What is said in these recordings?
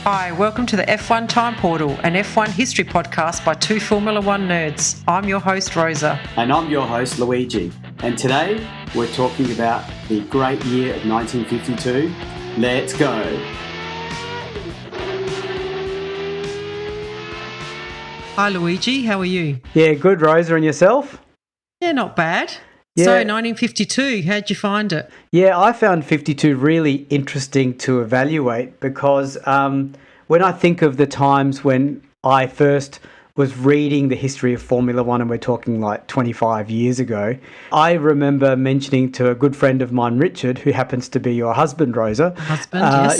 Hi, welcome to the F1 Time Portal, an F1 history podcast by two Formula One nerds. I'm your host, Rosa. And I'm your host, Luigi. And today we're talking about the great year of 1952. Let's go. Hi, Luigi. How are you? Yeah, good, Rosa. And yourself? Yeah, not bad. Yeah. So, 1952, how'd you find it? Yeah, I found 52 really interesting to evaluate because when I think of the times when I first was reading the history of Formula One, and we're talking like 25 years ago, I remember mentioning to a good friend of mine, Richard, who happens to be your husband, Rosa. Husband, yes.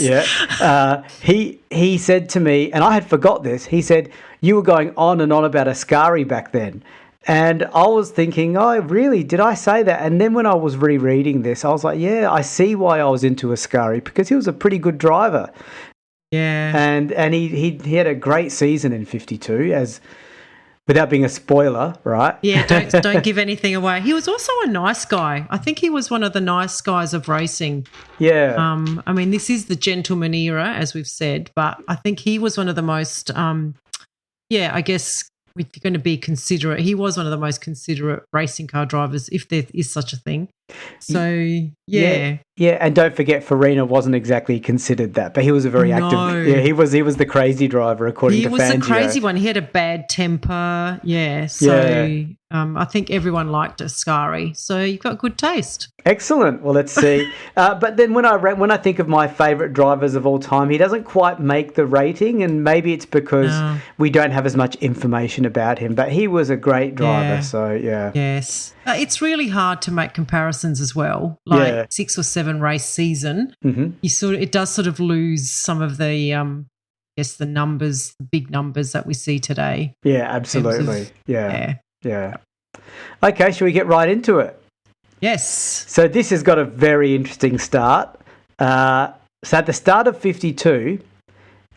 Yeah. He said to me, and I had forgot this, he said, you were going on and on about Ascari back then. And I was thinking, oh, really? Did I say that? And then when I was rereading this, I was like, yeah, I see why I was into Ascari, because he was a pretty good driver. Yeah. And he had a great season in 52, as without being a spoiler, right? Yeah, don't give anything away. He was also a nice guy. I think he was one of the nice guys of racing. Yeah. I mean, this is the gentleman era, as we've said, but I think he was one of the most, I guess, if you're going to be considerate, he was one of the most considerate racing car drivers, if there is such a thing. So, yeah. Yeah, and don't forget, Farina wasn't exactly considered that, but he was a very active. Yeah, he was the crazy driver, according to Fangio. He was the crazy one. He had a bad temper. Yeah, so I think everyone liked Ascari. So you've got good taste. Excellent. Well, let's see. But then when I think of my favourite drivers of all time, he doesn't quite make the rating, and maybe it's because we don't have as much information about him. But he was a great driver, so yeah. Yes. It's really hard to make comparisons as well. Like 6 or 7 race season, it does sort of lose some of the the numbers, the big numbers that we see today. Yeah, absolutely. Yeah. Okay, shall we get right into it? Yes. So this has got a very interesting start. So at the start of 52,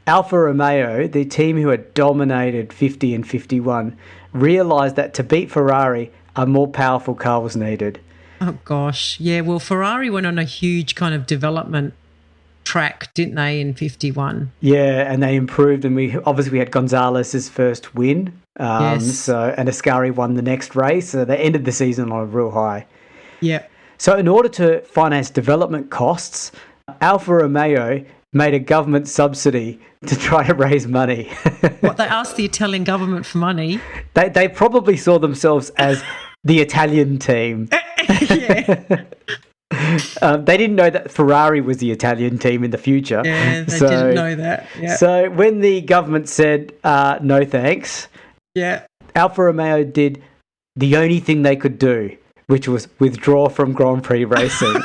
Alfa Romeo, the team who had dominated 50 and 51, realised that to beat Ferrari, a more powerful car was needed. Oh, gosh. Yeah, well, Ferrari went on a huge kind of development track, didn't they, in 51? Yeah, and they improved, and we had Gonzalez's first win. Yes. And Ascari won the next race. So they ended the season on a real high. Yeah. So in order to finance development costs, Alfa Romeo made a government subsidy to try to raise money. What, they asked the Italian government for money? They probably saw themselves as the Italian team. Yeah. They didn't know that Ferrari was the Italian team in the future. Yeah, they didn't know that. Yeah. So when the government said, no thanks, Alfa Romeo did the only thing they could do, which was withdraw from Grand Prix racing.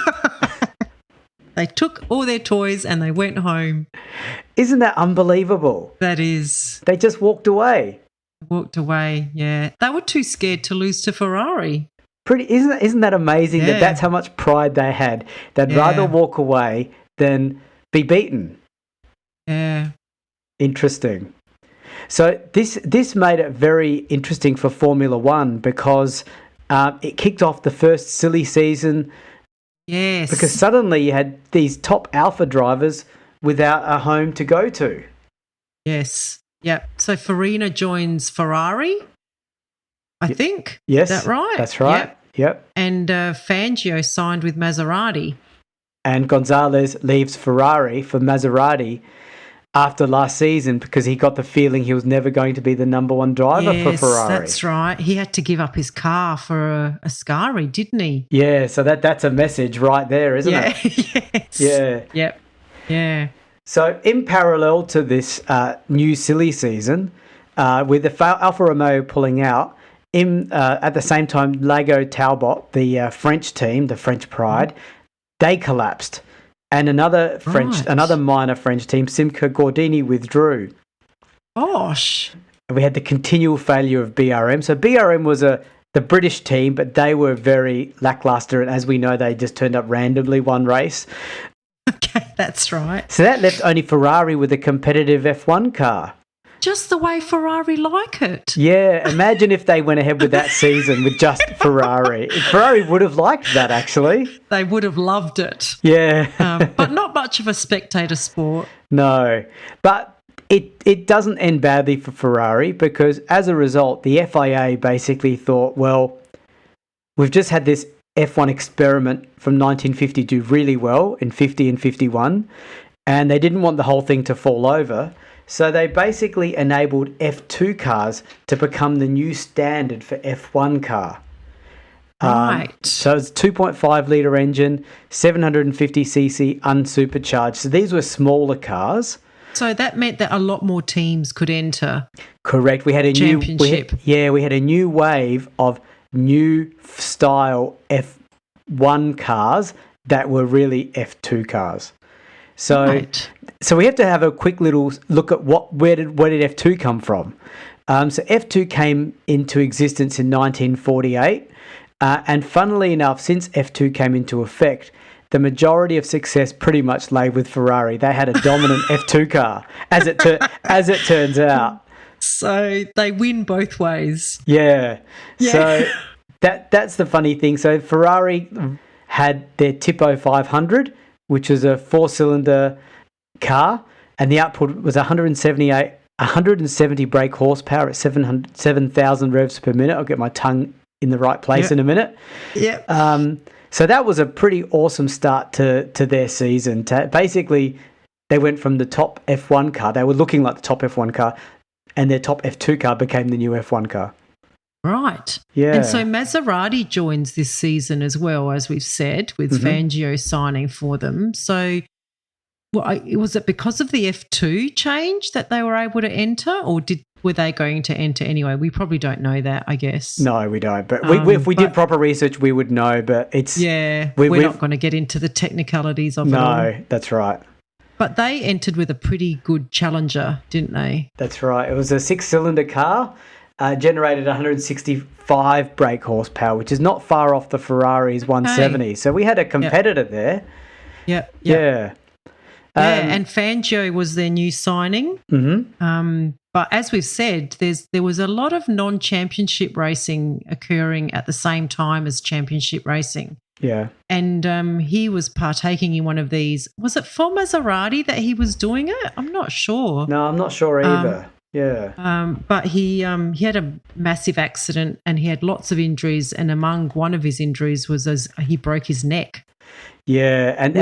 They took all their toys and they went home. Isn't that unbelievable? That is. They just walked away. Walked away, yeah. They were too scared to lose to Ferrari. Isn't that amazing that that's how much pride they had? They'd rather walk away than be beaten. Yeah. Interesting. So this made it very interesting for Formula One because it kicked off the first silly season. Yes. Because suddenly you had these top Alpha drivers without a home to go to. Yes. Yep. So Farina joins Ferrari, I think. Yes. Is that right? That's right. Yep. And Fangio signed with Maserati. And Gonzalez leaves Ferrari for Maserati after last season because he got the feeling he was never going to be the number one driver for Ferrari. That's right. He had to give up his car for a Ascari, didn't he? Yeah, so that's a message right there, isn't it? Yes. Yeah. Yep. Yeah. So in parallel to this new silly season, with the Alfa Romeo pulling out, at the same time, Lago Talbot, the French team, the French pride, they collapsed. And another minor French team, Simca Gordini, withdrew. Gosh. And we had the continual failure of BRM. So BRM was the British team, but they were very lackluster. And as we know, they just turned up randomly one race. Okay, that's right. So that left only Ferrari with a competitive F1 car. Just the way Ferrari like it. Yeah, imagine if they went ahead with that season with just Ferrari. Ferrari would have liked that, actually. They would have loved it. Yeah. But not much of a spectator sport. No. But it doesn't end badly for Ferrari because as a result, the FIA basically thought, well, we've just had this F1 experiment from 1950 do really well in 50 and 51, and they didn't want the whole thing to fall over. So they basically enabled F2 cars to become the new standard for F1 car. Right. So it's 2.5 litre engine, 750cc unsupercharged. So these were smaller cars. So that meant that a lot more teams could enter. Correct. We had a championship. We had a new wave of new style F1 cars that were really F2 cars. So we have to have a quick little look at where did F2 come from. So F2 came into existence in 1948, and funnily enough, since F2 came into effect, the majority of success pretty much lay with Ferrari. They had a dominant F2 car, as it turns out. So they win both ways. Yeah. So that's the funny thing. So Ferrari had their Tipo 500, which is a 4-cylinder car, and the output was 170 brake horsepower at 7,000 revs per minute. I'll get my tongue in the right place in a minute. Yeah. So that was a pretty awesome start to their season. Basically, they went from the top F1 car. They were looking like the top F1 car, and their top F2 car became the new F1 car. Right. Yeah. And so Maserati joins this season as well, as we've said, with Fangio signing for them. So was it because of the F2 change that they were able to enter, or were they going to enter anyway? We probably don't know that, I guess. No, we don't. But if we did proper research, we would know. But it's... Yeah, we're not going to get into the technicalities of it all. No, that's right. But they entered with a pretty good challenger, didn't they? That's right. It was a 6-cylinder car, generated 165 brake horsepower, which is not far off the Ferrari's 170. Hey. So we had a competitor there. Yeah. Yeah. And Fangio was their new signing. Mm-hmm. But as we've said, there was a lot of non-championship racing occurring at the same time as championship racing. Yeah. And he was partaking in one of these. Was it for Maserati that he was doing it? I'm not sure. No, I'm not sure either. But he had a massive accident and he had lots of injuries, and among one of his injuries was as he broke his neck. Yeah,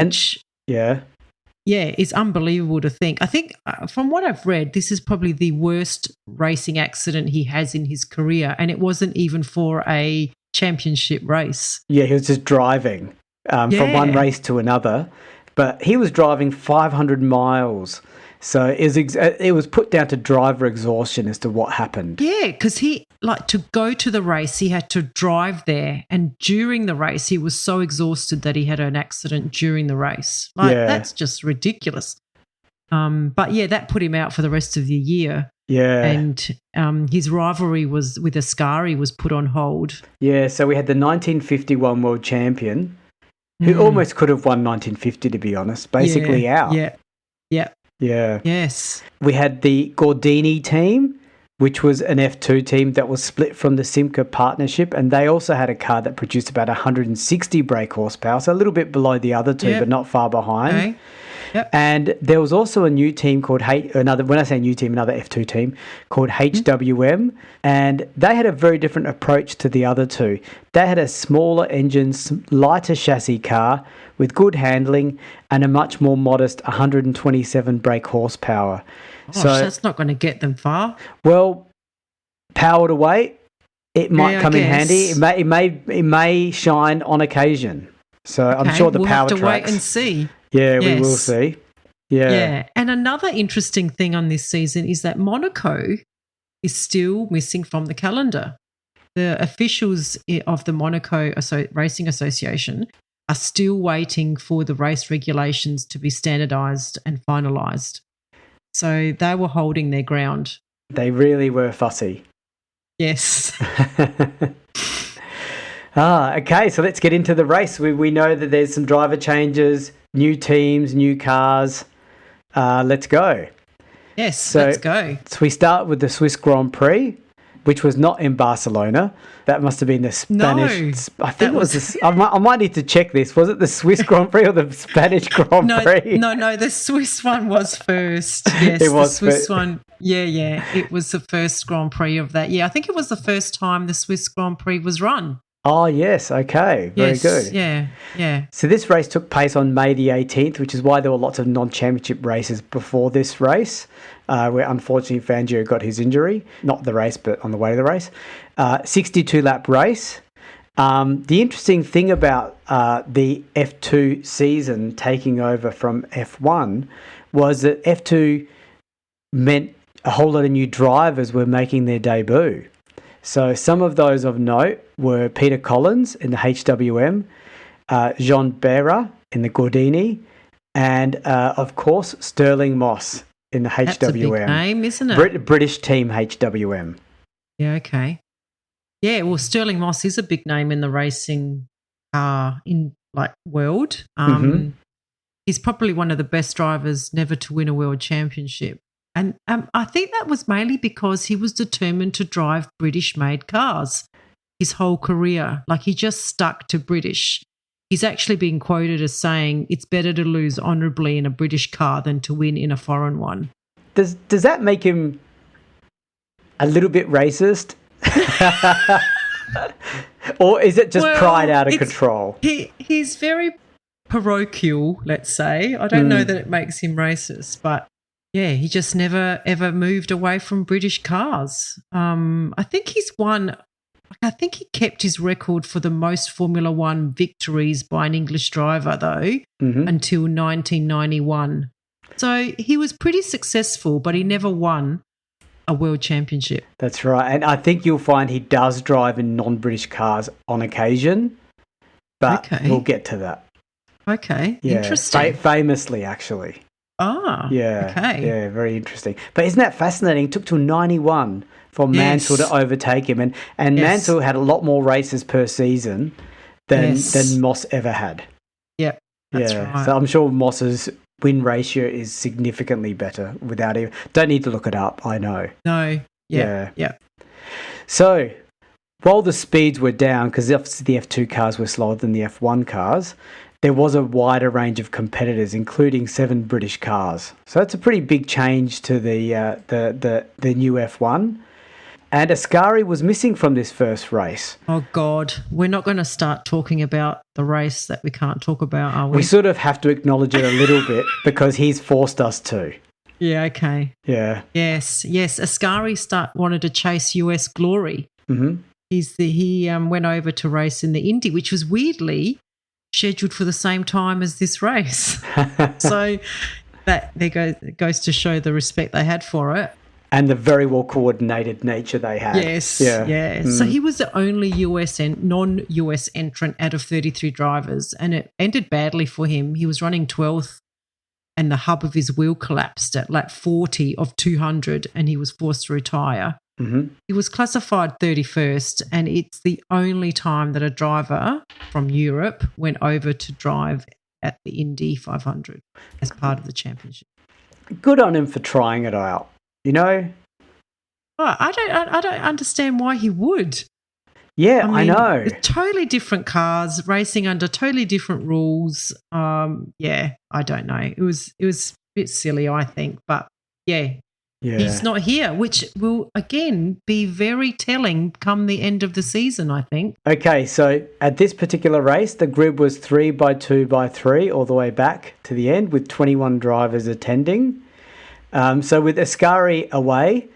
Yeah, it's unbelievable to think. I think from what I've read, this is probably the worst racing accident he has in his career, and it wasn't even for a championship race. Yeah, he was just driving from one race to another, but he was driving 500 miles. So it was put down to driver exhaustion as to what happened. Yeah, because to go to the race, he had to drive there. And during the race, he was so exhausted that he had an accident during the race. That's just ridiculous. But, that put him out for the rest of the year. Yeah. And his rivalry with Ascari was put on hold. Yeah, so we had the 1951 world champion who almost could have won 1950, to be honest, basically out. Yeah. Yeah. Yes. We had the Gordini team, which was an F2 team that was split from the Simca partnership, and they also had a car that produced about 160 brake horsepower, so a little bit below the other two, but not far behind. Okay. Yep. And there was also a new team called another F2 team called HWM, and they had a very different approach to the other two. They had a smaller engine, lighter chassis car with good handling and a much more modest 127 brake horsepower. Gosh, so that's not going to get them far. Well, power to weight, it might come in handy. It may shine on occasion. So I'm sure the power tracks. We'll have to wait and see. Yeah, we will see. Yeah. And another interesting thing on this season is that Monaco is still missing from the calendar. The officials of the Monaco Racing Association are still waiting for the race regulations to be standardised and finalised. So they were holding their ground. They really were fussy. Yes. Okay, so let's get into the race. We know that there's some driver changes, new teams, new cars. Let's go. Yes, let's go. So we start with the Swiss Grand Prix. which was not in Barcelona. That must have been the Spanish. No, I think it was. I might need to check this. Was it the Swiss Grand Prix or the Spanish Grand Prix? No. The Swiss one was first. Yes, It was the Swiss one. Yeah. It was the first Grand Prix of that. Yeah, I think it was the first time the Swiss Grand Prix was run. Oh, yes. Okay. Very good. Yeah. So this race took place on May the 18th, which is why there were lots of non-championship races before this race, where unfortunately Fangio got his injury. Not the race, but on the way to the race. 62-lap race. The interesting thing about the F2 season taking over from F1 was that F2 meant a whole lot of new drivers were making their debut. So some of those of note were Peter Collins in the HWM, Jean Bera in the Gordini, and of course Sterling Moss in the HWM. That's a big name, isn't it? British team HWM. Yeah, okay. Yeah, well, Sterling Moss is a big name in the racing world. He's probably one of the best drivers never to win a world championship. And I think that was mainly because he was determined to drive British-made cars his whole career. Like, he just stuck to British. He's actually been quoted as saying it's better to lose honourably in a British car than to win in a foreign one. Does that make him a little bit racist? Or is it just pride out of control? He's very parochial, let's say. I don't know that it makes him racist, but yeah, he just never, ever moved away from British cars. I think he kept his record for the most Formula One victories by an English driver, though, until 1991. So he was pretty successful, but he never won a world championship. That's right. And I think you'll find he does drive in non-British cars on occasion, but we'll get to that. Okay, yeah, interesting. Famously, actually. Ah, yeah, okay. Yeah, very interesting. But isn't that fascinating? It took till 91 for Mansell to overtake him, and Mansell had a lot more races per season than Moss ever had. Yep, that's right. So I'm sure Moss's win ratio is significantly better without even. Don't need to look it up. I know. No. Yeah. So while the speeds were down, because obviously the F2 cars were slower than the F1 cars, there was a wider range of competitors, including 7 British cars. So that's a pretty big change to the new F1. And Ascari was missing from this first race. Oh, God. We're not going to start talking about the race that we can't talk about, are we? We sort of have to acknowledge it a little bit because he's forced us to. Yeah, okay. Yeah. Yes. Ascari wanted to chase US glory. Mm-hmm. He went over to race in the Indy, which was weirdly scheduled for the same time as this race. So that goes to show the respect they had for it. And the very well coordinated nature they had. Yes. Yeah. So he was the only non-US entrant out of 33 drivers, and it ended badly for him. He was running 12th, and the hub of his wheel collapsed at lap 40 of 200, and he was forced to retire. Mm-hmm. He was classified 31st, and it's the only time that a driver from Europe went over to drive at the Indy 500 as part of the championship. Good on him for trying it out. You know? Oh, I don't understand why he would. Yeah, I know. Totally different cars, racing under totally different rules. Yeah, I don't know. It was a bit silly, I think, but yeah. He's not here, which will again be very telling come the end of the season, I think. Okay, so at this particular race, the grid was 3x2x3 all the way back to the end, with 21 drivers attending. So with Ascari away,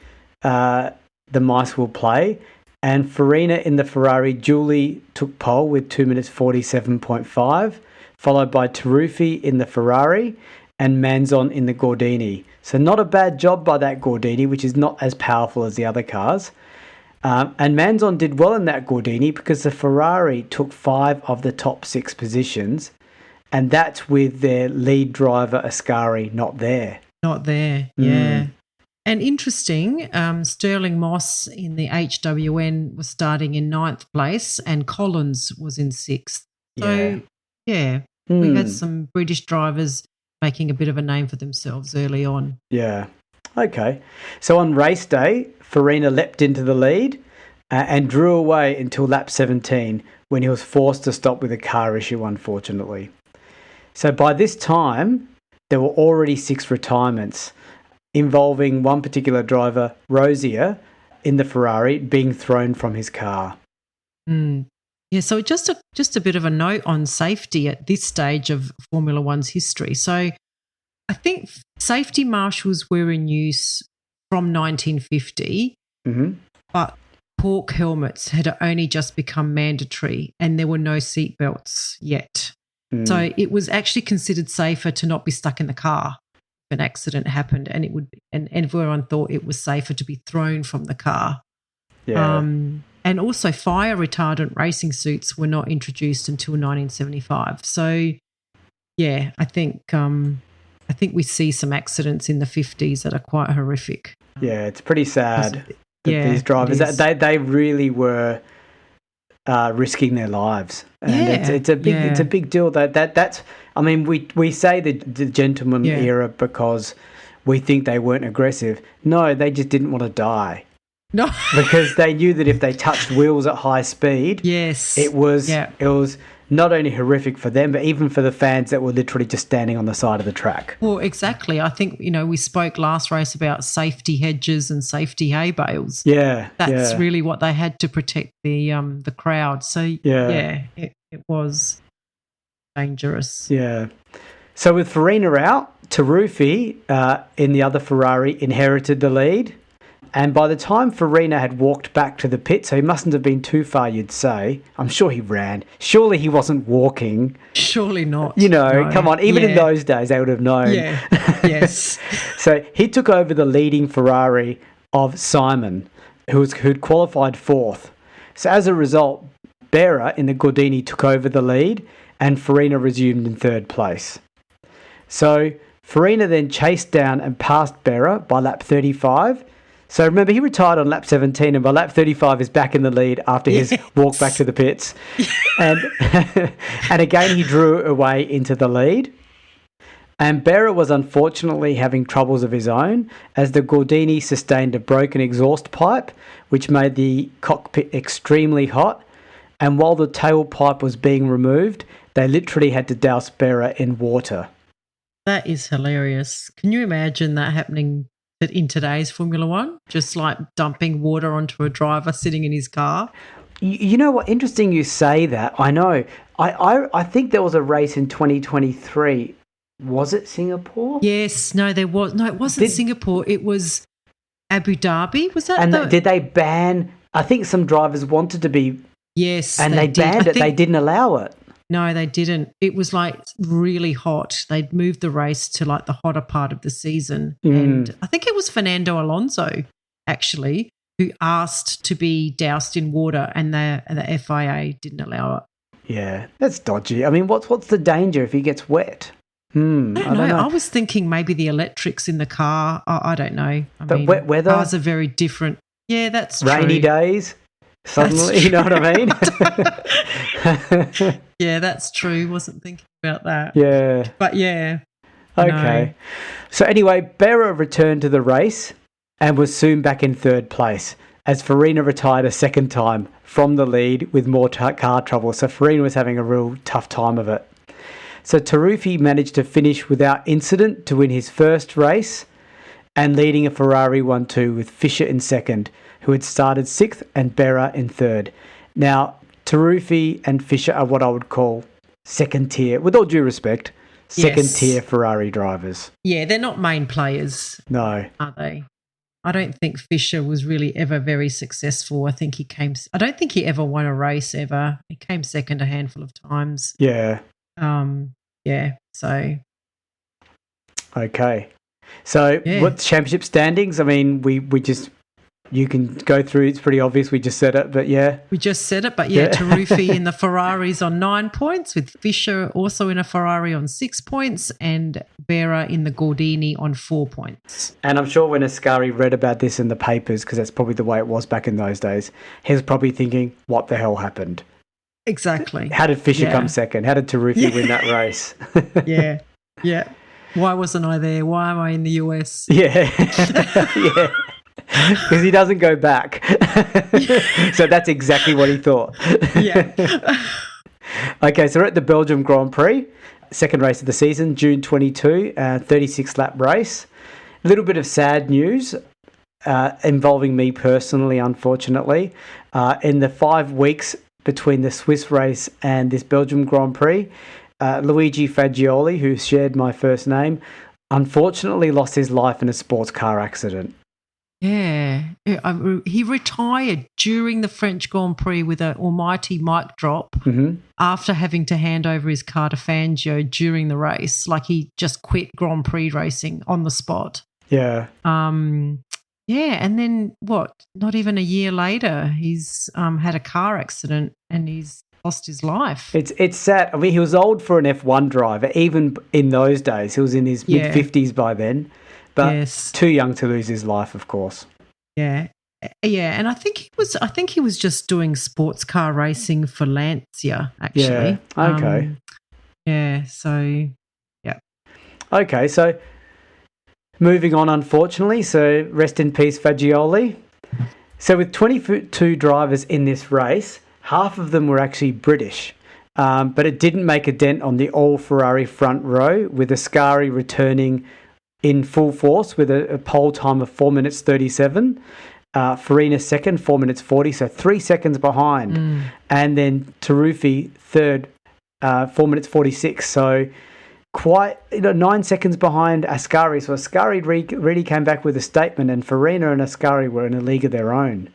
the mice will play, and Farina in the Ferrari duly took pole with 2 minutes 47.5, followed by Taruffi in the Ferrari and Manzon in the Gordini. So not a bad job by that Gordini, which is not as powerful as the other cars. And Manzon did well in that Gordini because the Ferrari took 5 of the top 6 positions, and that's with their lead driver Ascari not there. Yeah. And interesting, Sterling Moss in the HWN was starting in 9th place and Collins was in 6th. So, we had some British drivers making a bit of a name for themselves early on. Yeah. Okay. So on race day, Farina leapt into the lead and drew away until lap 17 when he was forced to stop with a car issue, unfortunately. So by this time, there were already 6 retirements involving one particular driver, Rosier, in the Ferrari, being thrown from his car. Yeah, so just a bit of a note on safety at this stage of Formula One's history. So I think safety marshals were in use from 1950, but cork helmets had only just become mandatory and there were no seat belts yet. So it was actually considered safer to not be stuck in the car if an accident happened, and and everyone thought it was safer to be thrown from the car. Yeah. And also fire retardant racing suits were not introduced until 1975. So yeah, I think we see some accidents in the 50s that are quite horrific. Yeah, it's pretty sad that these drivers, they really were risking their lives. And it's a big deal. That's I mean, we say the gentleman era because we think they weren't aggressive. No, they just didn't want to die. No. Because they knew that if they touched wheels at high speed, it was not only horrific for them, but even for the fans that were literally just standing on the side of the track. Well, exactly. I think, we spoke last race about safety hedges and safety hay bales. Yeah. That's really what they had to protect the crowd. So, it was dangerous. Yeah. So with Farina out, Taruffi in the other Ferrari inherited the lead. And by the time Farina had walked back to the pit, so he mustn't have been too far, you'd say. I'm sure he ran. Surely he wasn't walking. Surely not. No. Come on. Even in those days, they would have known. Yeah, yes. So he took over the leading Ferrari of Simon, who'd qualified 4th. So as a result, Berra in the Gordini took over the lead and Farina resumed in 3rd place. So Farina then chased down and passed Berra by lap 35. So remember, he retired on lap 17 and by lap 35 is back in the lead after his walk back to the pits. And and again, he drew away into the lead. And Berra was unfortunately having troubles of his own as the Gordini sustained a broken exhaust pipe, which made the cockpit extremely hot. And while the tailpipe was being removed, they literally had to douse Berra in water. That is hilarious. Can you imagine that happening in today's Formula One? Just like dumping water onto a driver sitting in his car? You know what? Interesting you say that. I know. I think there was a race in 2023. Was it Singapore? Yes. No, there was. No, it wasn't Singapore. It was Abu Dhabi. Was that? And did they ban? I think some drivers wanted to be. Yes. And they banned it. They didn't allow it. No, they didn't. It was like really hot. They'd moved the race to like the hotter part of the season. And I think it was Fernando Alonso, actually, who asked to be doused in water and the FIA didn't allow it. Yeah, that's dodgy. I mean, what's the danger if he gets wet? I don't know. I was thinking maybe the electrics in the car. I don't know. But wet weather? Cars are very different. Yeah, that's true. Rainy days? Suddenly, you know what I mean? Yeah, that's true. Wasn't thinking about that. Yeah. But yeah. Okay. No. So anyway, Berra returned to the race and was soon back in 3rd place as Farina retired a 2nd time from the lead with more car trouble. So Farina was having a real tough time of it. So Taruffi managed to finish without incident to win his first race and leading a Ferrari 1-2 with Fischer in 2nd, who had started 6th and Berra in 3rd. Now, Taruffi and Fischer are what I would call 2nd tier, with all due respect, 2nd tier Ferrari drivers. Yeah, they're not main players. No. Are they? I don't think Fischer was really ever very successful. I don't think he ever won a race ever. He came 2nd a handful of times. Yeah. So. Okay. So what's championship standings? I mean, we just, you can go through, it's pretty obvious, we just said it, but yeah. We just said it, but Taruffi in the Ferraris on 9 points, with Fischer also in a Ferrari on 6 points and Berra in the Gordini on 4 points. And I'm sure when Ascari read about this in the papers, because that's probably the way it was back in those days, he was probably thinking, what the hell happened? Exactly. How did Fischer come 2nd? How did Taruffi win that race? Yeah. Why wasn't I there? Why am I in the US? Yeah. Yeah. Because he doesn't go back. So that's exactly what he thought. Yeah. Okay, so we're at the Belgium Grand Prix, second race of the season, June 22, 36-lap race. A little bit of sad news involving me personally, unfortunately. In the 5 weeks between the Swiss race and this Belgium Grand Prix, Luigi Fagioli, who shared my first name, unfortunately lost his life in a sports car accident. Yeah. He retired during the French Grand Prix with an almighty mic drop after having to hand over his car to Fangio during the race. Like he just quit Grand Prix racing on the spot. Yeah. Yeah, and then what? Not even a year later, he's had a car accident and he's lost his life. It's sad. I mean, he was old for an F1 driver, even in those days. He was in his mid-50s by then. But too young to lose his life, of course. Yeah. Yeah, and I think he was just doing sports car racing for Lancia, actually. Yeah. Okay. Yeah, so yeah. Okay, so moving on, unfortunately. So rest in peace, Fagioli. So with 22 drivers in this race, half of them were actually British. But it didn't make a dent on the all Ferrari front row, with Ascari returning in full force with a pole time of 4 minutes 37. Farina second, 4 minutes 40, so 3 seconds behind. And then Taruffi third, 4 minutes 46. So quite 9 seconds behind Ascari. So Ascari really came back with a statement, and Farina and Ascari were in a league of their own.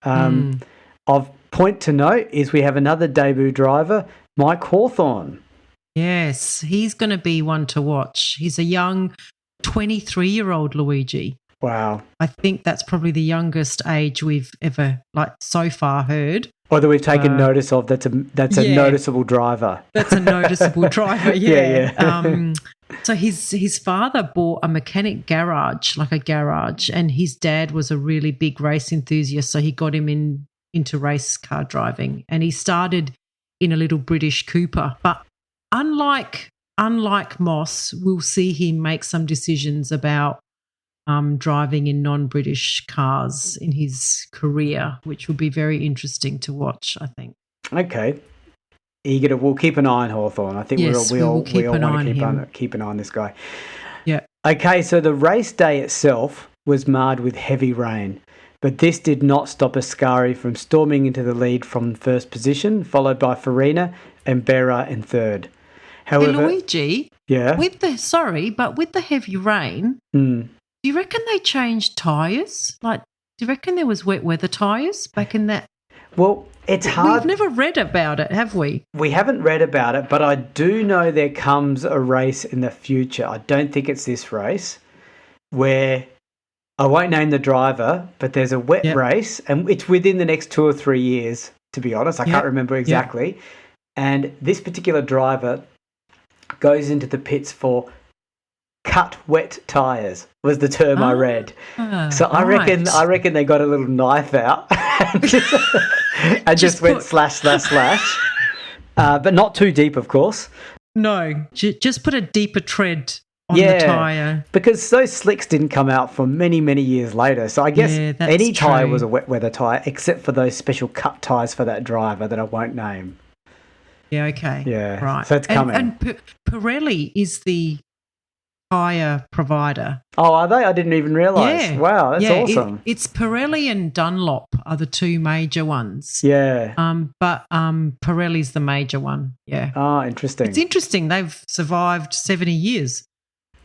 Of point to note is we have another debut driver, Mike Hawthorne. Yes, he's going to be one to watch. He's a young 23-year-old Luigi. Wow. I think that's probably the youngest age we've ever, so far heard. Or that we've taken notice of. That's a noticeable driver. That's a noticeable driver, yeah. So his father bought a mechanic garage, like a garage, and his dad was a really big race enthusiast, so he got him into race car driving. And he started in a little British Cooper. But unlike Moss, we'll see him make some decisions about driving in non-British cars in his career, which will be very interesting to watch, I think. Okay. We'll keep an eye on Hawthorne. I think we all want to keep an eye on this guy. Yeah. Okay, so the race day itself was marred with heavy rain, but this did not stop Ascari from storming into the lead from first position, followed by Farina and Berra in third. However, hey, Luigi, yeah. With the heavy rain, do you reckon they changed tyres? Do you reckon there was wet weather tyres back in that? Well, it's hard. We've never read about it, have we? We haven't read about it, but I do know there comes a race in the future. I don't think it's this race, where I won't name the driver, but there's a wet race, and it's within the next 2 or 3 years, to be honest. I can't remember exactly. Yep. And this particular driver goes into the pits for cut wet tyres, was the term I read. So I reckon they got a little knife out and just went slash. But not too deep, of course. No, just put a deeper tread on the tyre. Because those slicks didn't come out for many, many years later. So I guess any tyre was a wet weather tyre, except for those special cut tyres for that driver that I won't name. Yeah, okay. Yeah, right. So it's coming. And Pirelli is the tyre provider. Oh, are they? I didn't even realise. Yeah. Wow, that's awesome. It's Pirelli and Dunlop are the two major ones. Yeah. But Pirelli's the major one. Yeah. Oh, interesting. It's interesting. They've survived 70 years.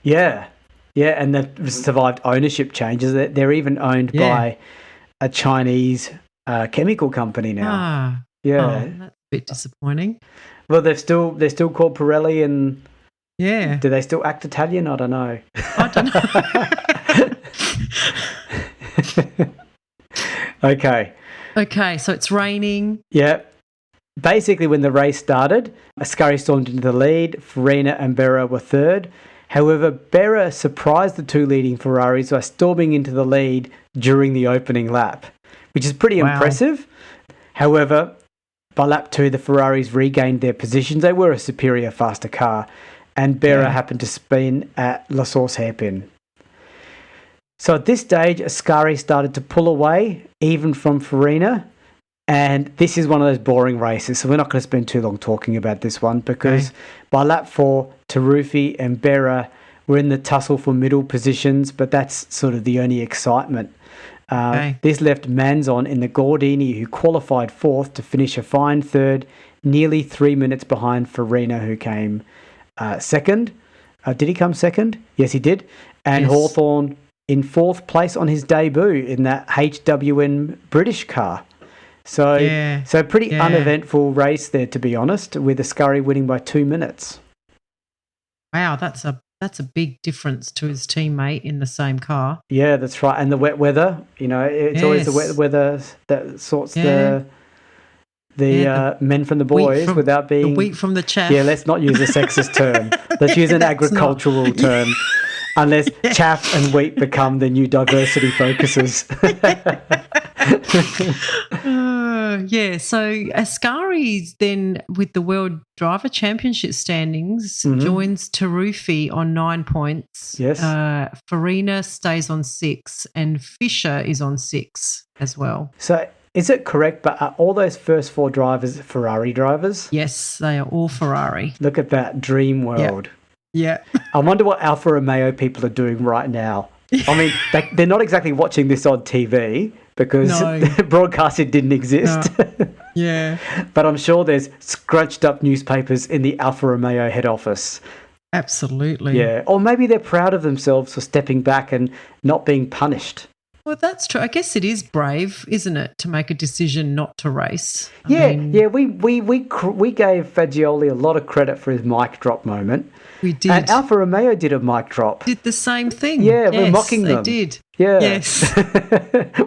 Yeah. Yeah, and they've survived ownership changes. They're even owned by a Chinese chemical company now. Ah. Yeah. Oh, that's a bit disappointing. Well, they're still called Pirelli, and yeah. Do they still act Italian? I don't know. Okay, so it's raining. Yeah. Basically, when the race started, Ascari stormed into the lead. Farina and Berra were third. However, Berra surprised the two leading Ferraris by storming into the lead during the opening lap, which is pretty impressive. However, by lap 2, the Ferraris regained their positions. They were a superior, faster car. and Berra happened to spin at La Source hairpin. So at this stage, Ascari started to pull away, even from Farina. And this is one of those boring races, so we're not going to spend too long talking about this one, because by lap 4, Taruffi and Berra were in the tussle for middle positions, but that's sort of the only excitement. This left Manzon in the Gordini, who qualified 4th, to finish a fine 3rd, nearly 3 minutes behind Farina, who came 2nd. Did he come 2nd? Yes, he did. And Hawthorne in 4th place on his debut in that HWN British car. So pretty uneventful race there, to be honest, with Ascari winning by 2 minutes. Wow, that's a big difference to his teammate in the same car. Yeah, that's right. And the wet weather, it's always the wet weather that sorts the men from the boys without being... The wheat from the chaff. Yeah, let's not use a sexist term. Let's use an agricultural term. Unless chaff and wheat become the new diversity focuses. So Ascari then, with the World Driver Championship standings, joins Taruffi on 9 points. Yes. Farina stays on 6 and Fisher is on 6 as well. So is it correct, but are all those first 4 drivers Ferrari drivers? Yes, they are all Ferrari. Look at that dream world. Yeah. I wonder what Alfa Romeo people are doing right now. I mean, they're not exactly watching this on TV because broadcasting didn't exist. No. Yeah. But I'm sure there's scrunched up newspapers in the Alfa Romeo head office. Absolutely. Yeah. Or maybe they're proud of themselves for stepping back and not being punished. Well, that's true. I guess it is brave, isn't it, to make a decision not to race? We gave Fagioli a lot of credit for his mic drop moment. We did. And Alfa Romeo did a mic drop. Did the same thing. Yeah, we're mocking them. They did. Yeah. Yes.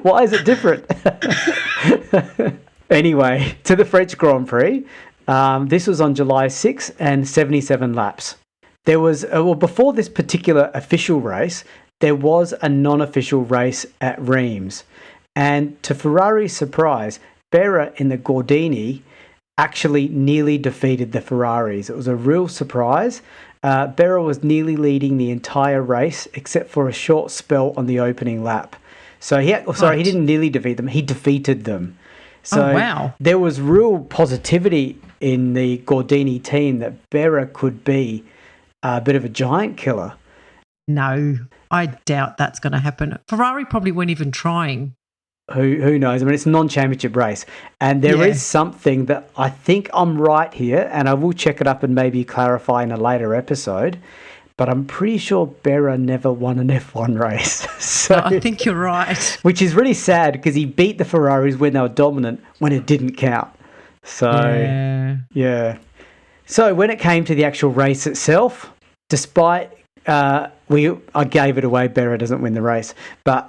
Why is it different? Anyway, to the French Grand Prix. This was on July 6 and 77 laps. There was, before this particular official race, there was a non-official race at Reims. And to Ferrari's surprise, Berra in the Gordini actually nearly defeated the Ferraris. It was a real surprise. Berra was nearly leading the entire race except for a short spell on the opening lap. So he didn't nearly defeat them, he defeated them. So there was real positivity in the Gordini team that Berra could be a bit of a giant killer. No, I doubt that's going to happen. Ferrari probably weren't even trying. Who knows? I mean, it's a non-championship race. And there is something that I think I'm right here, and I will check it up and maybe clarify in a later episode, but I'm pretty sure Berra never won an F1 race. So, I think you're right. Which is really sad because he beat the Ferraris when they were dominant when it didn't count. So, yeah. So when it came to the actual race itself, despite... I gave it away, Berra doesn't win the race, but...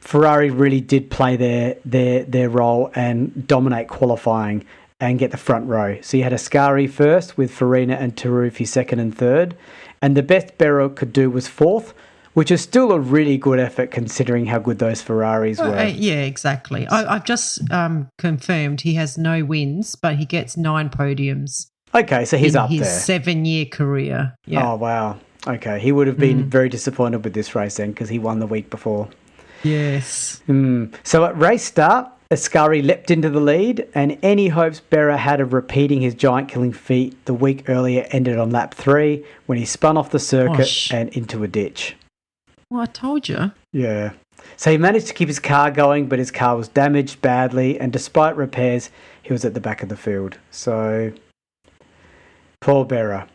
Ferrari really did play their role and dominate qualifying and get the front row. So you had Ascari first with Farina and Taruffi second and third. And the best Berra could do was fourth, which is still a really good effort considering how good those Ferraris were. Yeah, exactly. I've just confirmed he has no wins, but he gets 9 podiums. Okay, so he's up there. In his 7-year career. Yeah. Oh, wow. Okay, he would have been very disappointed with this race then because he won the week before. Yes. So at race start, Ascari leapt into the lead, and any hopes Berra had of repeating his giant-killing feat the week earlier ended on lap 3 when he spun off the circuit and into a ditch. Well, I told you. Yeah. So he managed to keep his car going, but his car was damaged badly, and despite repairs, he was at the back of the field. So, poor Berra.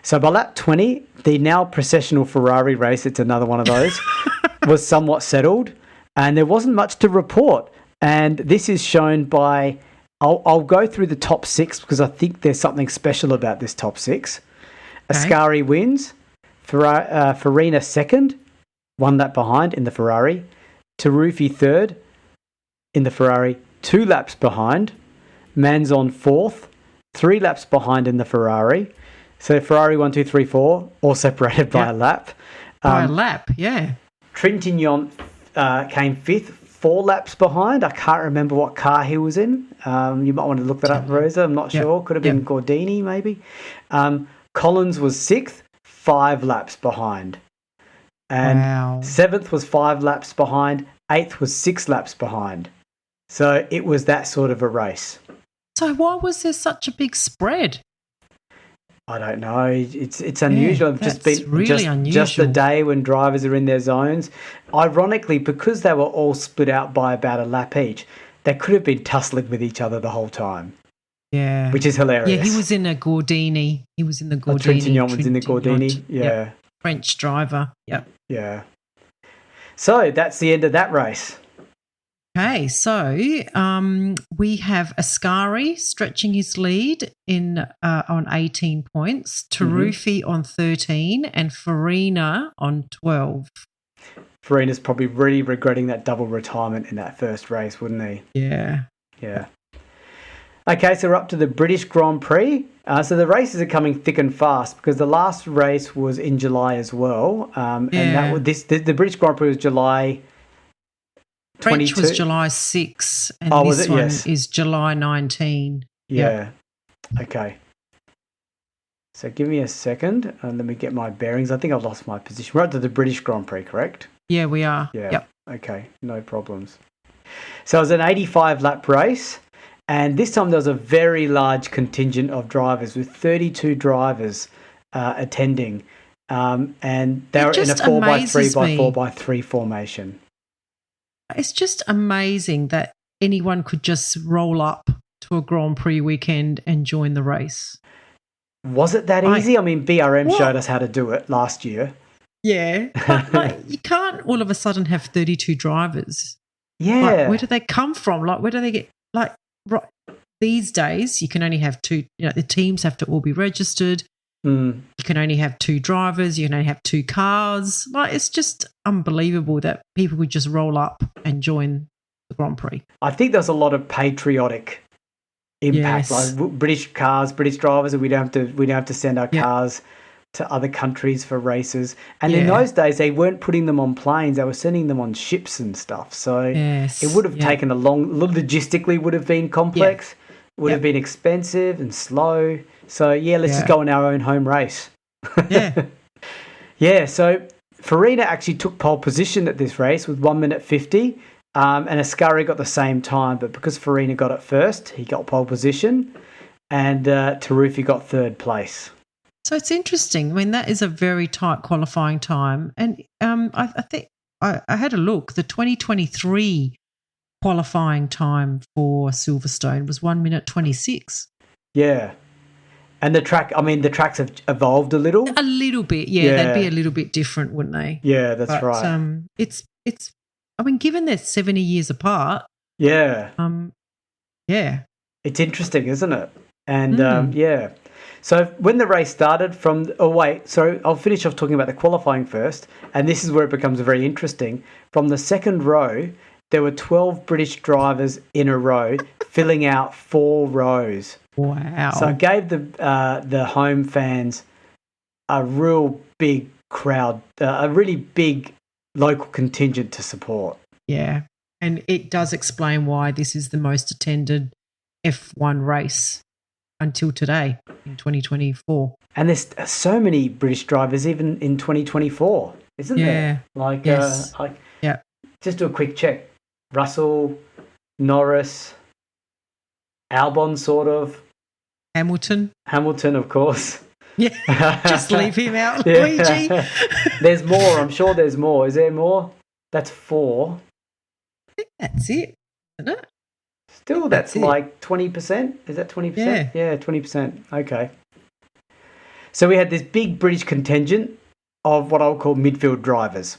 So by lap 20, the now processional Ferrari race, it's another one of those, was somewhat settled, and there wasn't much to report. And this is shown by, I'll go through the top 6 because I think there's something special about this top 6. Okay. Ascari wins, Farina second, 1 lap behind in the Ferrari, Taruffi third in the Ferrari, 2 laps behind, Manzon fourth, 3 laps behind in the Ferrari. So Ferrari 1, 2, 3, 4, all separated by a lap. By a lap, yeah. Trintignant came 5th, 4 laps behind. I can't remember what car he was in. You might want to look that up, Rosa. I'm not sure. Could have been Gordini, maybe. Collins was 6th, 5 laps behind. And 7th was 5 laps behind. 8th was 6 laps behind. So it was that sort of a race. So why was there such a big spread? I don't know. It's unusual. Unusual. Just the day when drivers are in their zones. Ironically, because they were all split out by about a lap each, they could have been tussling with each other the whole time. Yeah. Which is hilarious. Yeah, he was in a Gordini. He was in the Gordini. Trintignant was in the Gordini. Yeah. Yep. French driver. Yep. Yeah. So that's the end of that race. Okay, so we have Ascari stretching his lead on 18 points, Taruffi on 13, and Farina on 12. Farina's probably really regretting that double retirement in that first race, wouldn't he? Yeah. Yeah. Okay, so we're up to the British Grand Prix. So the races are coming thick and fast because the last race was in July as well. And the British Grand Prix was July 22. French was July 6 and this one is July 19. Yeah. Okay. So give me a second and let me get my bearings. I think I've lost my position. We're up to the British Grand Prix, correct? Yeah, we are. Yeah. Yep. Okay, no problems. So it was an 85-lap race, and this time there was a very large contingent of drivers with 32 drivers attending, and they were in a 4x3 by 4x3 formation. It's just amazing that anyone could just roll up to a Grand Prix weekend and join the race. Was it that easy? I mean, BRM showed us how to do it last year. Yeah, but you can't all of a sudden have 32 drivers. Yeah. Where do they come from? Where do they get, these days you can only have 2, the teams have to all be registered. You can only have 2 drivers. You can only have 2 cars. It's just unbelievable that people would just roll up and join the Grand Prix. I think there's a lot of patriotic impact, like British cars, British drivers, and we don't have to send our cars to other countries for races. And in those days, they weren't putting them on planes; they were sending them on ships and stuff. So it would have taken logistically would have been complex, would have been expensive and slow. So let's just go on our own home race. So Farina actually took pole position at this race with 1 minute 50. And Ascari got the same time, but because Farina got it first, he got pole position, and Taruffi got 3rd place. So it's interesting. I mean, that is a very tight qualifying time. And I think I had a look. The 2023 qualifying time for Silverstone was 1 minute 26. Yeah. And the tracks have evolved a little. A little bit, yeah. They'd be a little bit different, wouldn't they? Yeah, that's right. It's. I mean, given they're 70 years apart. Yeah. It's interesting, isn't it? And So when the race started I'll finish off talking about the qualifying first, and this is where it becomes very interesting. From the second row, there were 12 British drivers in a row, filling out 4 rows. Wow. So it gave the home fans a real big crowd, a really big local contingent to support. Yeah, and it does explain why this is the most attended F1 race until today in 2024. And there's so many British drivers even in 2024, isn't there? Just do a quick check. Russell, Norris, Albon, sort of. Hamilton, of course. Yeah, just leave him out, Luigi. There's more. I'm sure there's more. Is there more? That's 4. I think that's it, isn't it? Still, that's like 20%. Is that 20%? Yeah, 20%. Okay. So we had this big British contingent of what I'll call midfield drivers.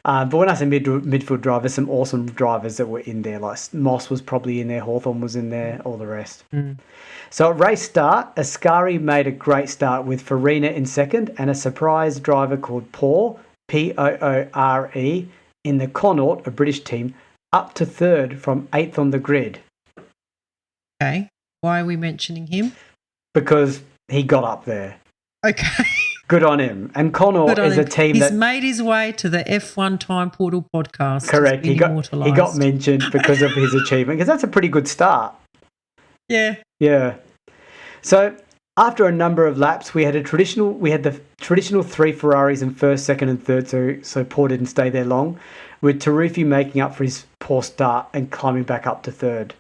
But when I say midfield drivers, some awesome drivers that were in there. Like Moss was probably in there, Hawthorne was in there, all the rest. So at race start, Ascari made a great start with Farina in second and a surprise driver called Fore, Poore, in the Connaught, a British team, up to 3rd from 8th on the grid. Okay. Why are we mentioning him? Because he got up there. Okay. Good on him. And Connor is a team He's that made his way to the F1 Time Portal podcast. correct. He got mentioned because of his achievement, because that's a pretty good start. Yeah. Yeah. So after a number of laps, we had the traditional three Ferraris in first, second, and third, so Paul didn't stay there long, with Taruffi making up for his poor start and climbing back up to third.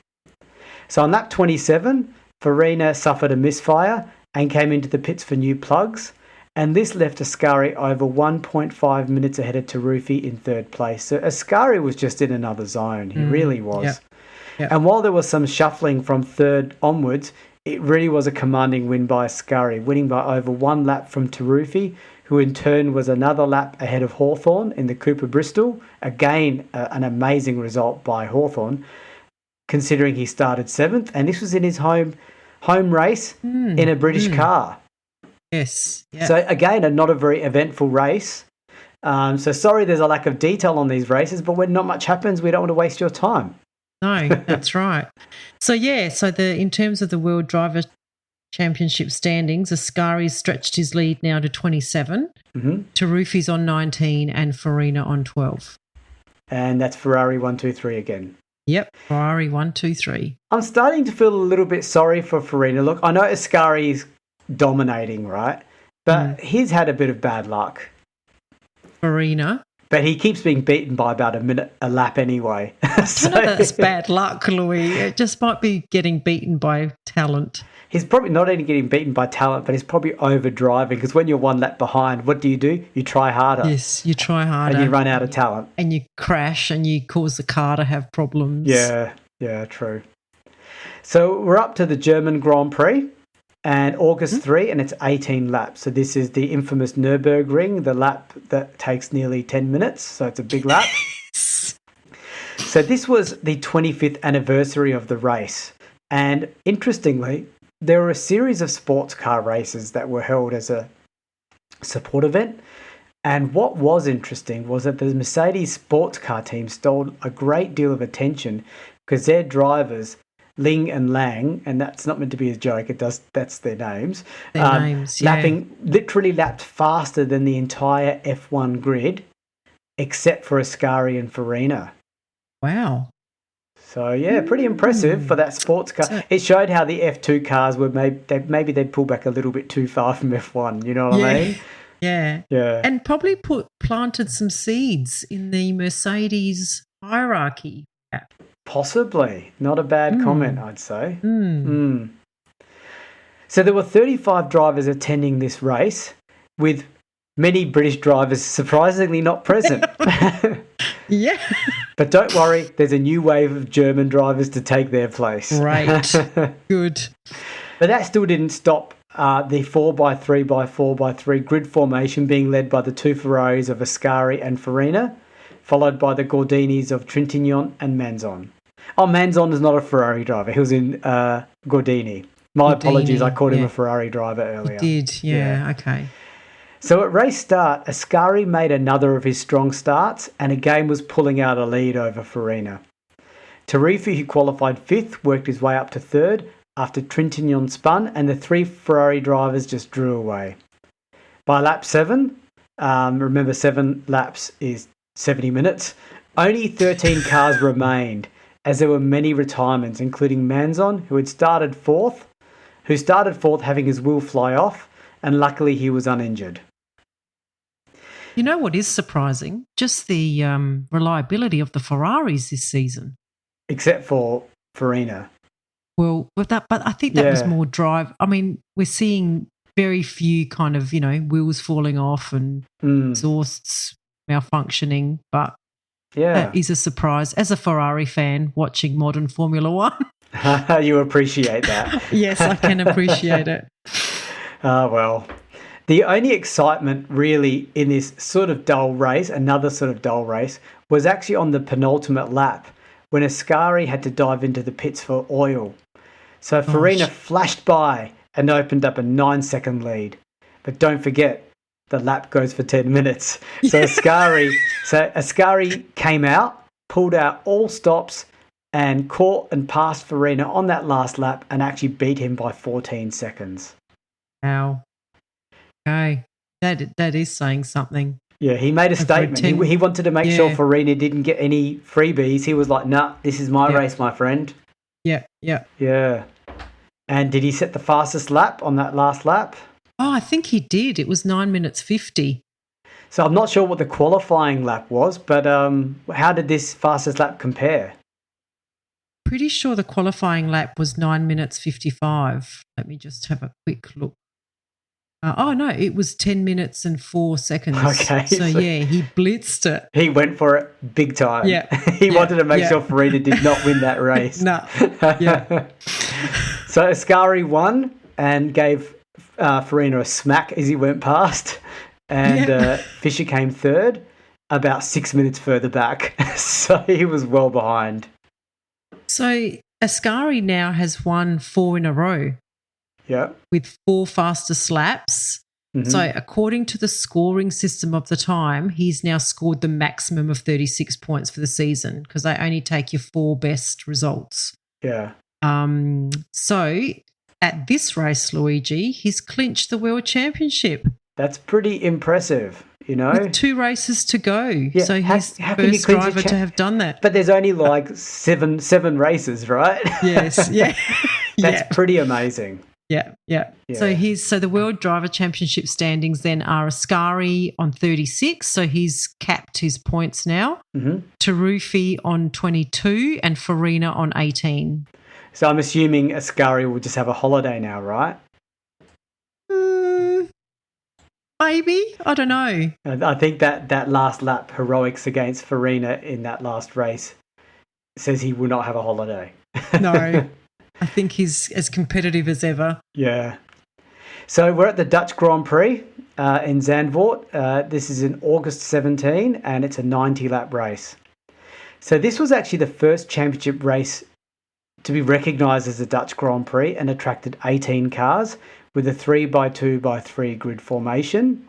So on lap 27, Farina suffered a misfire and came into the pits for new plugs, and this left Ascari over 1.5 minutes ahead of Taruffi in third place. So Ascari was just in another zone. He really was. Yep. And while there was some shuffling from third onwards, it really was a commanding win by Ascari, winning by over 1 lap from Taruffi, who in turn was another lap ahead of Hawthorn in the Cooper Bristol. Again, an amazing result by Hawthorn, considering he started 7th, and this was in his home race in a British car. Yes. Yeah. So again, not a very eventful race. So sorry there's a lack of detail on these races, but when not much happens, we don't want to waste your time. No, that's right. So in terms of the World Driver Championship standings, Ascari's stretched his lead now to 27. Taruffi's on 19 and Farina on 12. And that's Ferrari 1, 2, 3 again. Yep, Ferrari 1, 2, 3. I'm starting to feel a little bit sorry for Farina. Look, I know Ascari's dominating, right? But he's had a bit of bad luck. Farina. But he keeps being beaten by about a lap anyway. So, I don't know that's bad luck, Louis. It just might be getting beaten by talent. He's probably not only getting beaten by talent, but he's probably overdriving, because when you're 1 lap behind, what do? You try harder. Yes, you try harder. And you run out of talent. And you crash and you cause the car to have problems. Yeah, true. So we're up to the German Grand Prix. And August 3, and it's 18 laps. So this is the infamous Nürburgring, the lap that takes nearly 10 minutes. So it's a big lap. So this was the 25th anniversary of the race. And interestingly, there were a series of sports car races that were held as a support event. And what was interesting was that the Mercedes sports car team stole a great deal of attention because their drivers, Ling and Lang, and that's not meant to be a joke, that's their names. Literally lapped faster than the entire F1 grid, except for Ascari and Farina. Wow. So, yeah, pretty impressive for that sports car. It showed how the F2 cars were maybe they'd pull back a little bit too far from F1, you know what I mean? Yeah. And probably planted some seeds in the Mercedes hierarchy. Possibly. Not a bad comment, I'd say. So there were 35 drivers attending this race, with many British drivers surprisingly not present. Yeah. But don't worry, there's a new wave of German drivers to take their place. Right. Good. But that still didn't stop the 4x3x4x3 grid formation being led by the 2 Ferraris of Ascari and Farina, followed by the Gordinis of Trintignant and Manzon. Oh, Manzon is not a Ferrari driver. He was in Gordini. My apologies, I called him a Ferrari driver earlier. You did, yeah, okay. So at race start, Ascari made another of his strong starts and again was pulling out a lead over Farina. Taruffi, who qualified 5th, worked his way up to 3rd after Trintignant spun, and the 3 Ferrari drivers just drew away. By lap 7, remember 7 laps is 70 minutes, only 13 cars remained, as there were many retirements, including Manzon, who started 4th having his wheel fly off, and luckily he was uninjured. You know what is surprising? Just the reliability of the Ferraris this season. Except for Farina. Well, but I think that was more drive. I mean, we're seeing very few kind of, wheels falling off and exhausts malfunctioning, but that is a surprise. As a Ferrari fan watching modern Formula One. You appreciate that. Yes, I can appreciate it. Well, the only excitement really in this another sort of dull race, was actually on the penultimate lap when Ascari had to dive into the pits for oil. So Farina flashed by and opened up a 9-second lead. But don't forget, the lap goes for 10 minutes. So Ascari came out, pulled out all stops, and caught and passed Farina on that last lap and actually beat him by 14 seconds. Wow. Okay. That is saying something. Yeah, he made a statement. He wanted to make sure Farina didn't get any freebies. He was like, nah, this is my race, my friend. Yeah. Yeah. And did he set the fastest lap on that last lap? Oh, I think he did. It was 9 minutes 50. So I'm not sure what the qualifying lap was, but how did this fastest lap compare? Pretty sure the qualifying lap was 9 minutes 55. Let me just have a quick look. No, it was 10 minutes and 4 seconds. Okay. So he blitzed it. He went for it big time. Yeah. He wanted to make sure Farina did not win that race. No. Yeah. So Ascari won and gave Farina a smack as he went past. And Fisher came third, about 6 minutes further back. So he was well behind. So Ascari now has won 4 in a row. Yeah. With 4 fastest laps. Mm-hmm. So according to the scoring system of the time, he's now scored the maximum of 36 points for the season because they only take your 4 best results. Yeah. So at this race, Luigi, he's clinched the World Championship. That's pretty impressive, you know. With 2 races to go. Yeah. So he's the first driver to have done that. But there's only like seven races, right? Yes. Yeah. That's pretty amazing. Yeah. So the World Driver Championship standings then are Ascari on 36, so he's capped his points now. Mm-hmm. Tarufi on 22 and Farina on 18. So I'm assuming Ascari will just have a holiday now, right? Maybe. I don't know. I think that last lap heroics against Farina in that last race says he will not have a holiday. No. I think he's as competitive as ever. Yeah. So we're at the Dutch Grand Prix in Zandvoort. This is in August 17 and it's a 90-lap race. So this was actually the first championship race to be recognised as the Dutch Grand Prix and attracted 18 cars with a 3x2x3 grid formation.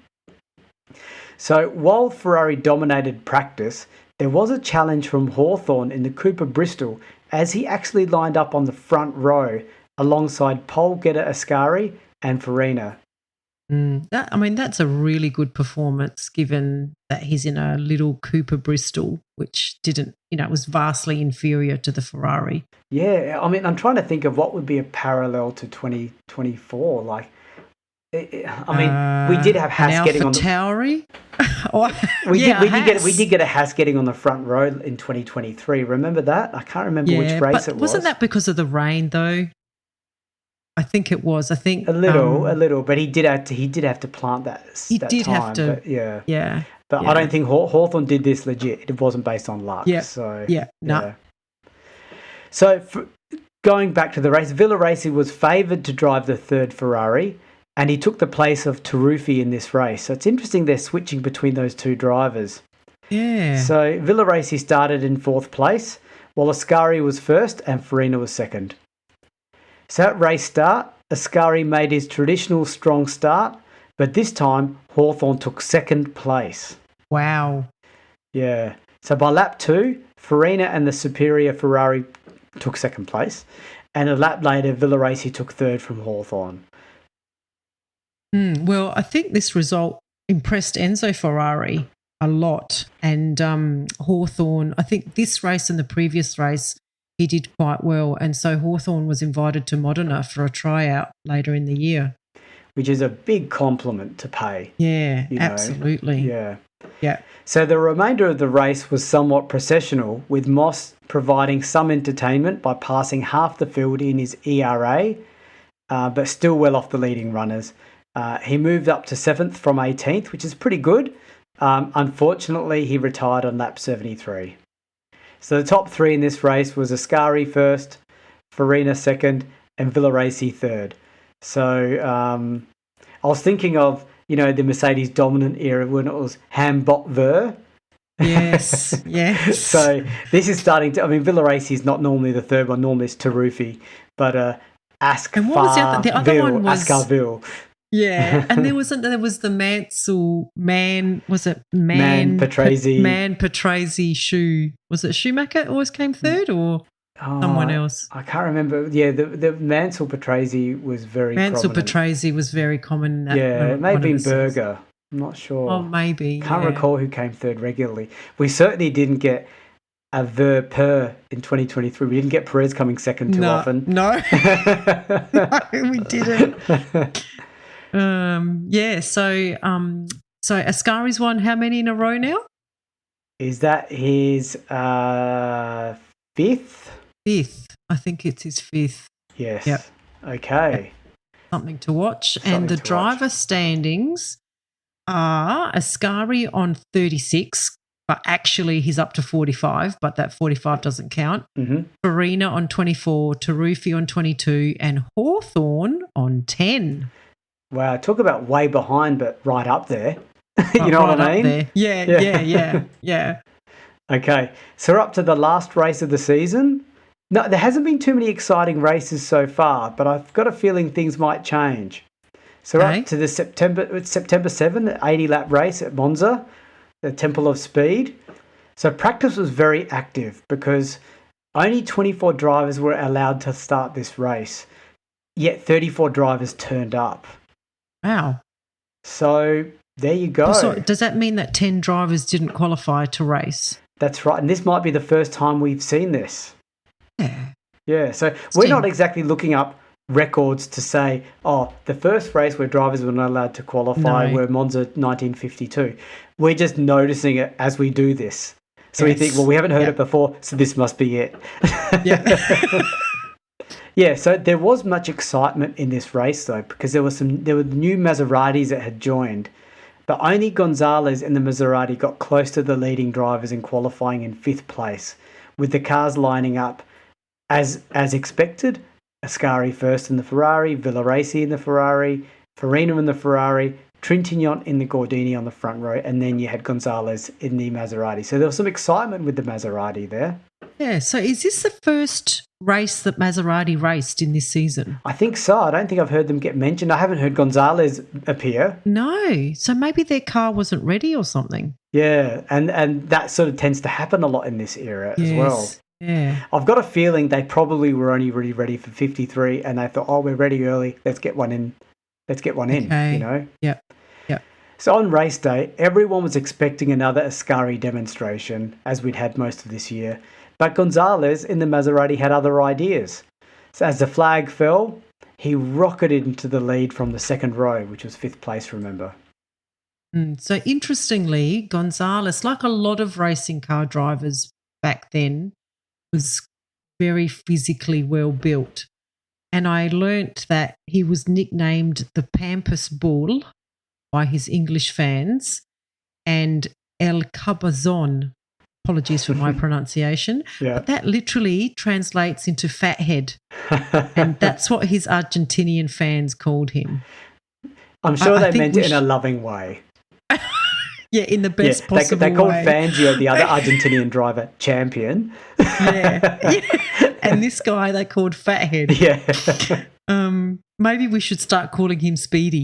So while Ferrari dominated practice, there was a challenge from Hawthorn in the Cooper Bristol as he actually lined up on the front row alongside pole getter Ascari and Farina. That's a really good performance given that he's in a little Cooper Bristol, which was vastly inferior to the Ferrari. Yeah, I'm trying to think of what would be a parallel to 2024. Like, we did have Haas getting on the Tauri. We did get a Haas getting on the front row in 2023. Remember that? I can't remember which race it was. Wasn't that because of the rain though? I think it was. I think a little, but he did have to plant that. He did have to. Yeah. But I don't think Hawthorn did this legit. It wasn't based on luck. Yeah. So no. So going back to the race, Villaresi was favoured to drive the third Ferrari, and he took the place of Tarufi in this race. So it's interesting they're switching between those 2 drivers. Yeah. So Villaresi started in 4th place, while Ascari was first and Farina was second. So at race start, Ascari made his traditional strong start, but this time Hawthorn took 2nd place. Wow. Yeah. So by lap 2, Farina and the superior Ferrari took 2nd place, and a lap later Villaresi took 3rd from Hawthorn. Well, I think this result impressed Enzo Ferrari a lot, and Hawthorn, I think this race and the previous race he did quite well, and so Hawthorn was invited to Modena for a tryout later in the year. Which is a big compliment to pay. Yeah, absolutely. Yeah. So the remainder of the race was somewhat processional, with Moss providing some entertainment by passing half the field in his ERA, but still well off the leading runners. He moved up to 7th from 18th, which is pretty good. Unfortunately, he retired on lap 73. So the top 3 in this race was Ascari first, Farina 2nd, and Villaresi 3rd. So I was thinking of, the Mercedes dominant era when it was Ham Bot Ver. Yes. So this is starting to, Villaresi is not normally the 3rd one, normally it's Tarufi, but And what was the other one was Ascarville. Yeah, and there was the Mansell Patrese shoe. Was it Schumacher always came 3rd or someone else? I can't remember. Yeah, the Mansell Patrese was very Mansell prominent. Patrese was very common. It may have been Berger. I'm not sure. Oh, maybe. Can't recall who came third regularly. We certainly didn't get a Ver in 2023. We didn't get Perez coming second too often. No. No, we didn't. So Ascari's won how many in a row now? Is that his fifth? Fifth. I think it's his fifth. Yes. Yep. Okay. Something to watch. And the driver standings are Ascari on 36, but actually he's up to 45, but that 45 doesn't count. Mm-hmm. Farina on 24, Tarufi on 22, and Hawthorne on 10. Wow, talk about way behind, but right up there. You know what I mean? There. Yeah. Okay, so we're up to the last race of the season. No, there hasn't been too many exciting races so far, but I've got a feeling things might change. So we're up to the September 7, 80-lap race at Monza, the Temple of Speed. So practice was very active because only 24 drivers were allowed to start this race, yet 34 drivers turned up. Wow. So there you go. So does that mean that 10 drivers didn't qualify to race? That's right. And this might be the first time we've seen this. Yeah. Yeah. So we're not exactly looking up records to say, oh, the first race where drivers were not allowed to qualify were Monza 1952. We're just noticing it as we do this. So we think, well, we haven't heard it before, so this must be it. Yeah. Yeah, so there was much excitement in this race, though, because there were new Maseratis that had joined, but only Gonzalez in the Maserati got close to the leading drivers in qualifying in 5th place, with the cars lining up as expected. Ascari first in the Ferrari, Villaraci in the Ferrari, Farina in the Ferrari, Trintignant in the Gordini on the front row, and then you had Gonzalez in the Maserati. So there was some excitement with the Maserati there. Yeah, so is this the first race that Maserati raced in this season? I think so. I don't think I've heard them get mentioned. I haven't heard Gonzalez appear. No. So maybe their car wasn't ready or something. Yeah, and that sort of tends to happen a lot in this era as well. Yeah. I've got a feeling they probably were only really ready for 53 and they thought, oh, we're ready early. Let's get one in. You know? Yep. So on race day, everyone was expecting another Ascari demonstration, as we'd had most of this year. But Gonzalez in the Maserati had other ideas. So as the flag fell, he rocketed into the lead from the second row, which was 5th place, remember. So interestingly, Gonzalez, like a lot of racing car drivers back then, was very physically well built. And I learnt that he was nicknamed the Pampas Bull by his English fans, and El Cabazon, apologies for my pronunciation, but that literally translates into fathead. And that's what his Argentinian fans called him. I'm sure they meant it in a loving way. Yeah, in the best possible way. They called Fangio, the other Argentinian driver, champion. Yeah. And this guy they called fathead. Yeah. Maybe we should start calling him Speedy.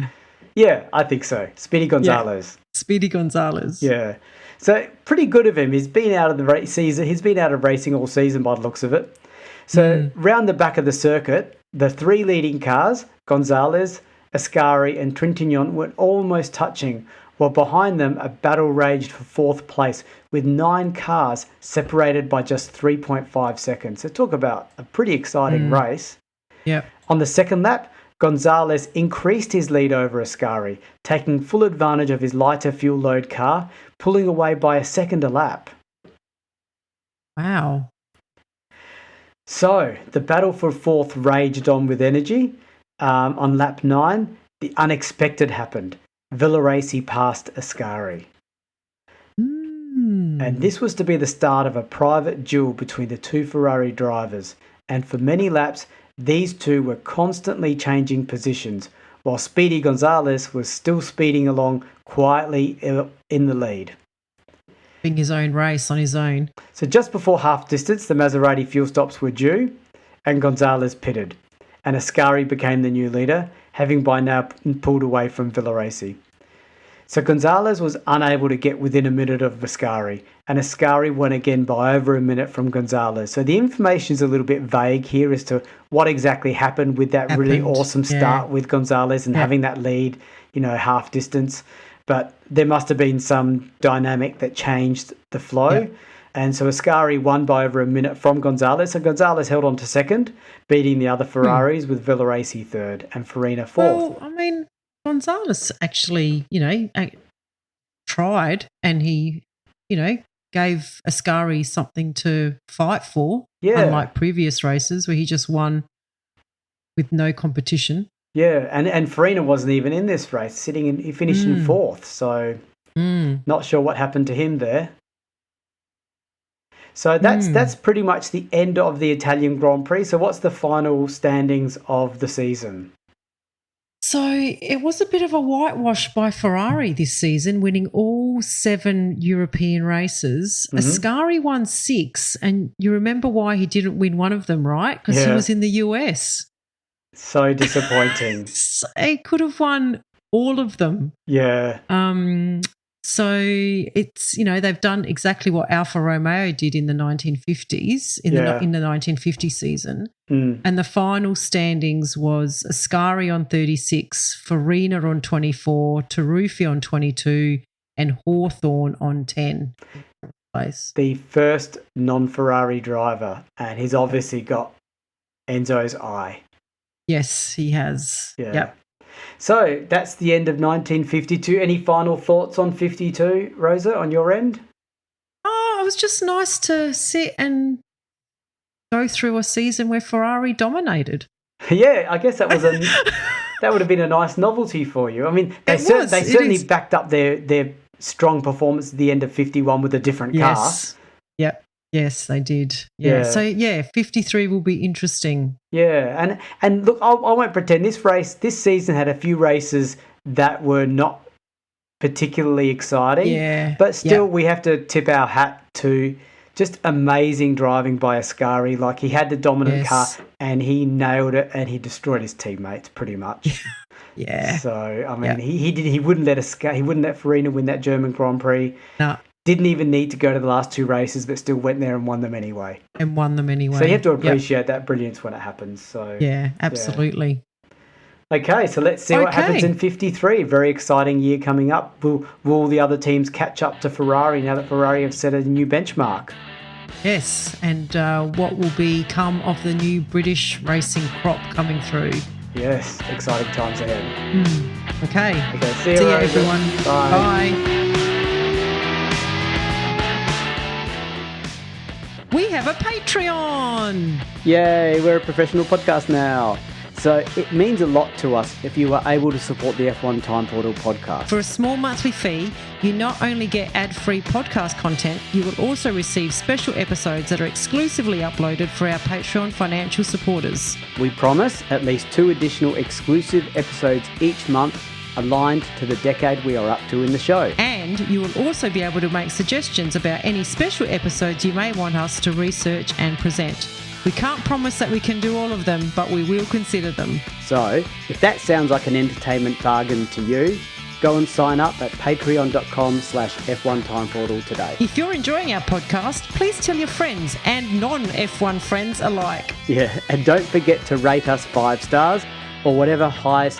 Yeah, I think so. Speedy Gonzalez. Yeah. Speedy Gonzalez. Yeah. So pretty good of him. He's been out of the race season. He's been out of racing all season by the looks of it. So round the back of the circuit, the 3 leading cars, Gonzalez, Ascari and Trintignant, were almost touching, while behind them a battle raged for 4th place with 9 cars separated by just 3.5 seconds. So talk about a pretty exciting race. Yeah. On the second lap, Gonzalez increased his lead over Ascari, taking full advantage of his lighter fuel load car, pulling away by a second a lap. Wow. So the battle for 4th raged on with energy. On lap 9, the unexpected happened. Villaraci passed Ascari. And this was to be the start of a private duel between the 2 Ferrari drivers, and for many laps, these two were constantly changing positions, while Speedy Gonzalez was still speeding along quietly in the lead. Being his own race on his own. So just before half distance, the Maserati fuel stops were due, and Gonzalez pitted, and Ascari became the new leader, having by now pulled away from Villaraci. So Gonzalez was unable to get within a minute of Ascari, and Ascari won again by over a minute from Gonzalez. So the information is a little bit vague here as to what exactly happened with that really awesome start with Gonzalez and having that lead, half distance. but there must have been some dynamic that changed the flow. Yeah. And so Ascari won by over a minute from Gonzalez. So Gonzalez held on to second, beating the other Ferraris with Villaraci third and Farina fourth. Well, I mean, Gonzalez actually, tried, and he, gave Ascari something to fight for. Yeah. Unlike previous races where he just won with no competition. Yeah, and Farina wasn't even in this race. He finished in fourth, so not sure what happened to him there. So that's pretty much the end of the Italian Grand Prix. So what's the final standings of the season? So it was a bit of a whitewash by Ferrari this season, winning all 7 European races. Ascari won 6, and you remember why he didn't win one of them, right? Because he was in the US. So disappointing. He could have won all of them. Yeah. So it's, they've done exactly what Alfa Romeo did in the 1950s, in the 1950 season. And the final standings was Ascari on 36, Farina on 24, Taruffi on 22, and Hawthorne on 10. Place. The first non-Ferrari driver, and he's obviously got Enzo's eye. Yes, he has. Yeah. Yep. So that's the end of 1952. Any final thoughts on 52, Rosa, on your end? Oh, it was just nice to sit and go through a season where Ferrari dominated. Yeah, I guess that would have been a nice novelty for you. I mean, they certainly backed up their strong performance at the end of 51 with a different car. Yep. Yes, they did. Yeah. So 53 will be interesting. Yeah, and look, I won't pretend this season had a few races that were not particularly exciting. Yeah. But still, we have to tip our hat to just amazing driving by Ascari. Like, he had the dominant car and he nailed it, and he destroyed his teammates pretty much. Yeah. So I mean, he wouldn't let Farina win that German Grand Prix. No. Didn't even need to go to the last 2 races, but still went there and won them anyway. So you have to appreciate that brilliance when it happens. So yeah, absolutely. Yeah. Okay, so let's see what happens in 53. Very exciting year coming up. Will the other teams catch up to Ferrari now that Ferrari have set a new benchmark? Yes, and what will become of the new British racing crop coming through? Yes, exciting times ahead. Okay, see you everyone. Bye. We have a Patreon. Yay, we're a professional podcast now. So it means a lot to us if you are able to support the F1 Time Portal podcast. For a small monthly fee, you not only get ad-free podcast content, you will also receive special episodes that are exclusively uploaded for our Patreon financial supporters. We promise at least 2 additional exclusive episodes each month, aligned to the decade we are up to in the show. And you will also be able to make suggestions about any special episodes you may want us to research and present. We can't promise that we can do all of them, but we will consider them. So, if that sounds like an entertainment bargain to you, go and sign up at patreon.com/F1 Time Portal today. If you're enjoying our podcast, please tell your friends and non-F1 friends alike. Yeah, and don't forget to rate us 5 stars or whatever highest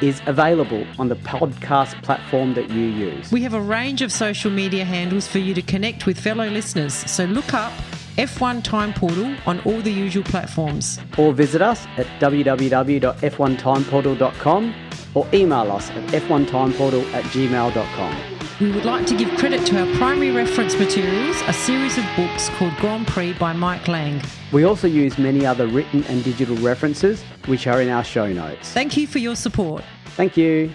is available on the podcast platform that you use. We have a range of social media handles for you to connect with fellow listeners, so look up F1 Time Portal on all the usual platforms. Or visit us at www.f1timeportal.com or email us at f1timeportal@gmail.com. We would like to give credit to our primary reference materials, a series of books called Grand Prix by Mike Lang. We also use many other written and digital references, which are in our show notes. Thank you for your support. Thank you.